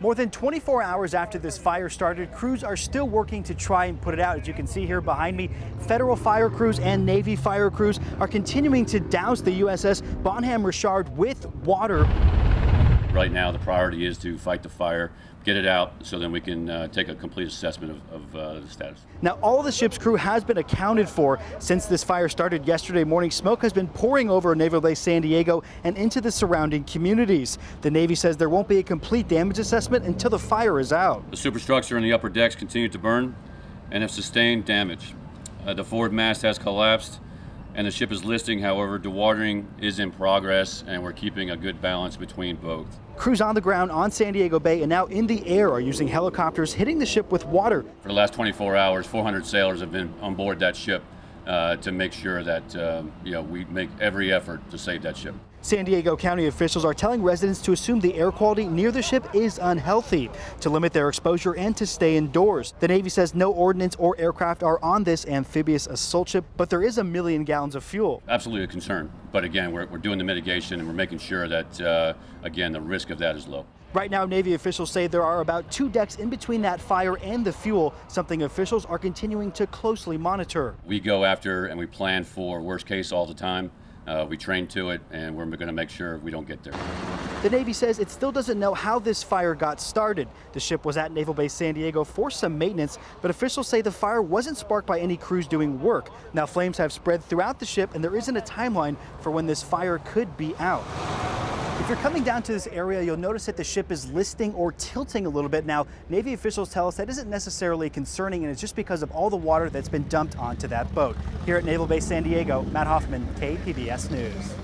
More than 24 hours after this fire started, crews are still working to try and put it out. As you can see here behind me, federal fire crews and Navy fire crews are continuing to douse the USS Bonhomme Richard with water. Right now, the priority is to fight the fire, get it out, so then we can take a complete assessment of the status. Now, all of the ship's crew has been accounted for. Since this fire started yesterday morning, smoke has been pouring over Naval Base San Diego and into the surrounding communities. The Navy says there won't be a complete damage assessment until the fire is out. The superstructure and the upper decks continue to burn and have sustained damage. The forward mast has collapsed and the ship is listing. However, dewatering is in progress and we're keeping a good balance between both. Crews on the ground on San Diego Bay and now in the air are using helicopters hitting the ship with water. For the last 24 hours, 400 sailors have been on board that ship to make sure that we make every effort to save that ship. San Diego County officials are telling residents to assume the air quality near the ship is unhealthy, to limit their exposure and to stay indoors. The Navy says no ordnance or aircraft are on this amphibious assault ship, but there is 1 million gallons of fuel. Absolutely a concern, but again, we're doing the mitigation and we're making sure that, again, the risk of that is low. Right now, Navy officials say there are about 2 decks in between that fire and the fuel, something officials are continuing to closely monitor. We go after and we plan for worst case all the time. We train to it, and we're going to make sure we don't get there. The Navy says it still doesn't know how this fire got started. The ship was at Naval Base San Diego for some maintenance, but officials say the fire wasn't sparked by any crews doing work. Now, flames have spread throughout the ship, and there isn't a timeline for when this fire could be out. If you're coming down to this area, you'll notice that the ship is listing or tilting a little bit. Now, Navy officials tell us that isn't necessarily concerning, and it's just because of all the water that's been dumped onto that boat. Here at Naval Base San Diego, Matt Hoffman, KPBS News.